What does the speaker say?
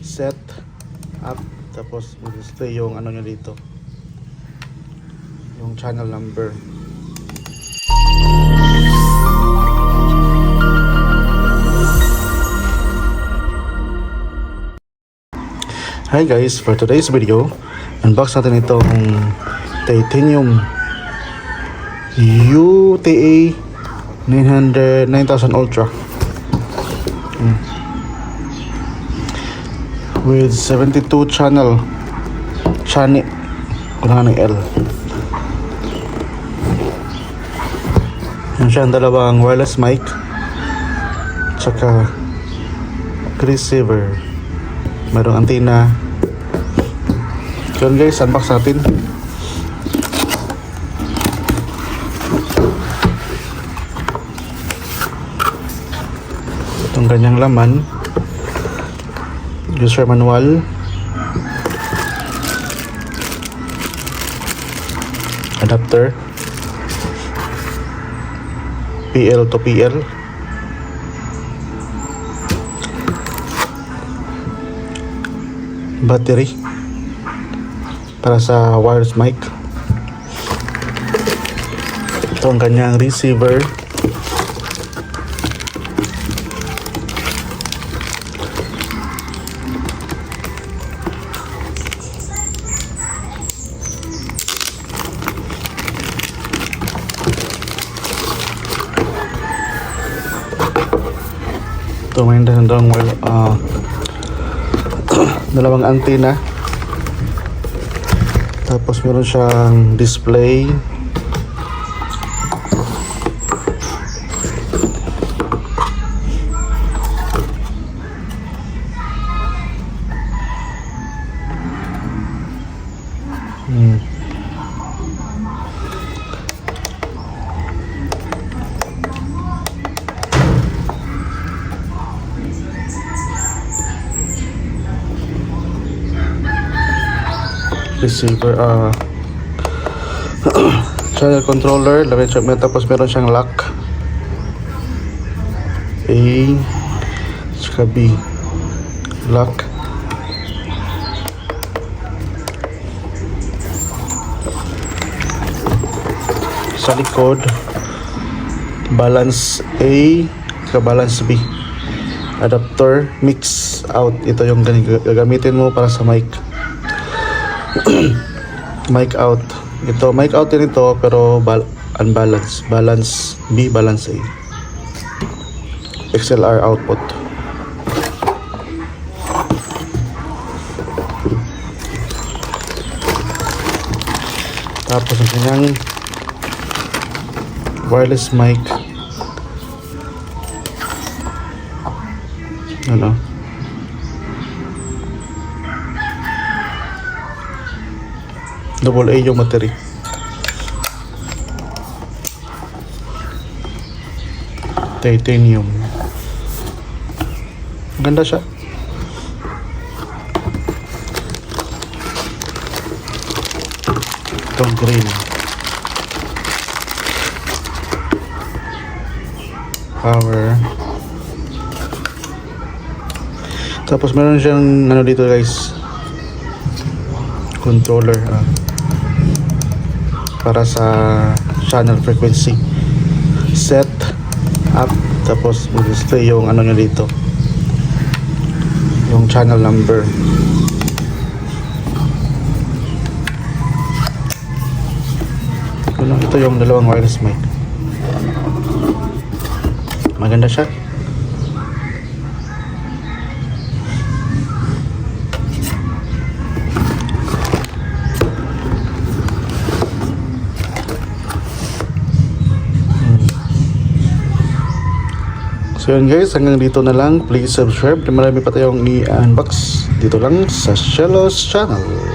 set up, tapos mag-display yung ano nyo dito, yung channel number. Hi guys, for today's video, unbox natin itong Titanium UTA 9000 Ultra with 72 channel kulangan ng L. Yan siya, ang dalawang wireless mic tsaka receiver, mayroong antenna. Yun guys, unbox natin. Itong kanyang laman: user manual, adapter, PL to PL, battery para sa wireless mic. Ito ang kanyang receiver, ito may dalawang antenna, tapos meron siyang display, receiver, channel controller, tapos meron siyang lock A saka B, lock. Sa likod, balance A saka balance B, adapter, mix out. Ito yung gagamitin mo para sa mic. Mic out. Ito, mic out din ito, pero unbalance. Balance B, balance A. XLR output. Tapos ang kanyang wireless mic. Ano? Double A yung battery. Titanium. Ganda siya. Itong green. Power. Tapos meron siyang ano dito guys, controller para sa channel frequency, set up, tapos display yung ano nyo dito, yung channel number. Ito yung dalawang wireless mic. Maganda siya. So yun guys, hanggang dito na lang. Please subscribe. Marami pa tayong i-unbox dito lang sa Shellos Channel.